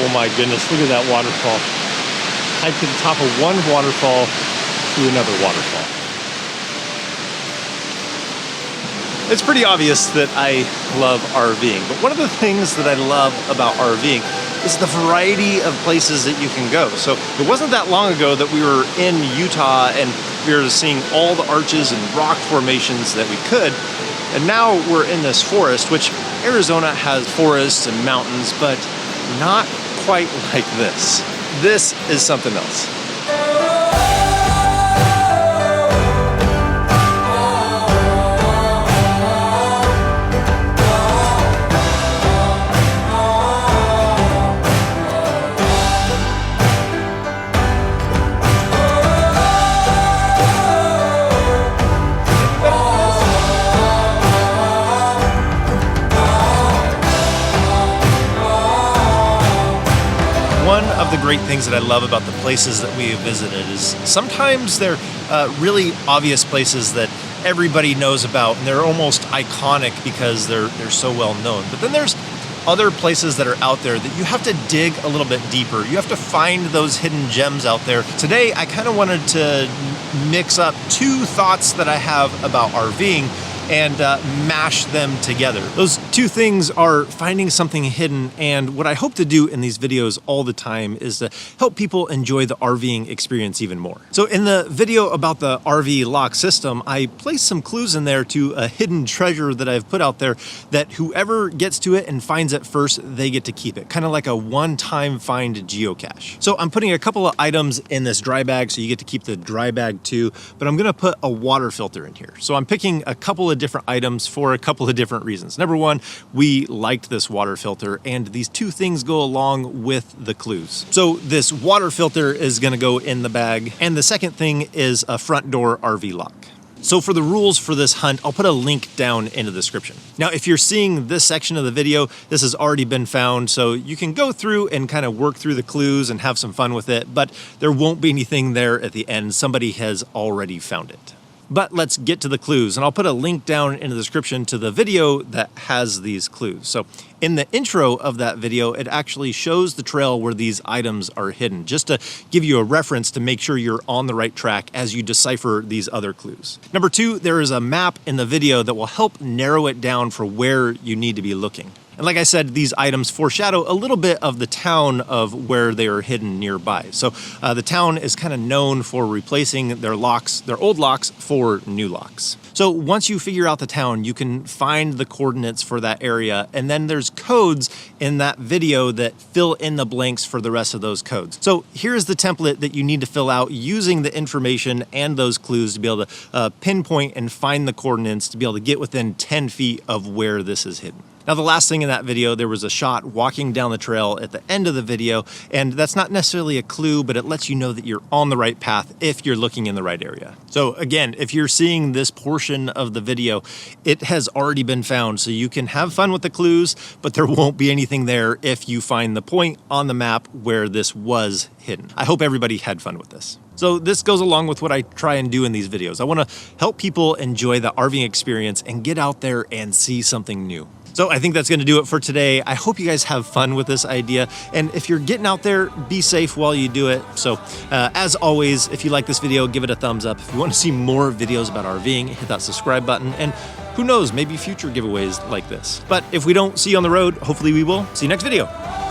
Oh my goodness, look at that waterfall. Hike to the top of one waterfall to another waterfall. It's pretty obvious that I love RVing, but one of the things that I love about RVing is the variety of places that you can go. So it wasn't that long ago that we were in Utah and we were seeing all the arches and rock formations that we could. And now we're in this forest, which Arizona has forests and mountains, but not quite like this. This is something else. One of the great things that I love about the places that we have visited is sometimes they're really obvious places that everybody knows about, and they're almost iconic because they're so well known. But then there's other places that are out there that you have to dig a little bit deeper. You have to find those hidden gems out there. Today, I kind of wanted to mix up two thoughts that I have about RVing and mash them together. Those two things are finding something hidden, and what I hope to do in these videos all the time is to help people enjoy the RVing experience even more. So in the video about the RVLock system, I placed some clues in there to a hidden treasure that I've put out there that whoever gets to it and finds it first, they get to keep it. Kind of like a one-time find geocache. So I'm putting a couple of items in this dry bag, so you get to keep the dry bag too, but I'm gonna put a water filter in here. So I'm picking a couple of different items for a couple of different reasons. Number one, we liked this water filter, and these two things go along with the clues. So this water filter is gonna go in the bag, and the second thing is a front door RV lock. So for the rules for this hunt, I'll put a link down in the description. Now, if you're seeing this section of the video, this has already been found, so you can go through and kind of work through the clues and have some fun with it, but there won't be anything there at the end. Somebody has already found it. But let's get to the clues, and I'll put a link down in the description to the video that has these clues. So in the intro of that video, it actually shows the trail where these items are hidden, just to give you a reference to make sure you're on the right track as you decipher these other clues. Number two, there is a map in the video that will help narrow it down for where you need to be looking. And like I said, these items foreshadow a little bit of the town of where they are hidden nearby. So the town is kind of known for replacing their locks, their old locks, for new locks. So once you figure out the town, you can find the coordinates for that area, and then there's codes in that video that fill in the blanks for the rest of those codes. So here's the template that you need to fill out using the information and those clues to be able to pinpoint and find the coordinates to be able to get within 10 feet of where this is hidden. Now, the last thing in that video, there was a shot walking down the trail at the end of the video, and that's not necessarily a clue, but it lets you know that you're on the right path if you're looking in the right area. So again, if you're seeing this portion of the video, it has already been found, so you can have fun with the clues, but there won't be anything there if you find the point on the map where this was hidden. I hope everybody had fun with this. So this goes along with what I try and do in these videos. I want to help people enjoy the RVing experience and get out there and see something new. So I think that's going to do it for today. I hope you guys have fun with this idea. And if you're getting out there, be safe while you do it. So as always, if you like this video, give it a thumbs up. If you want to see more videos about RVing, hit that subscribe button. And who knows, maybe future giveaways like this. But if we don't see you on the road, hopefully we will. See you next video.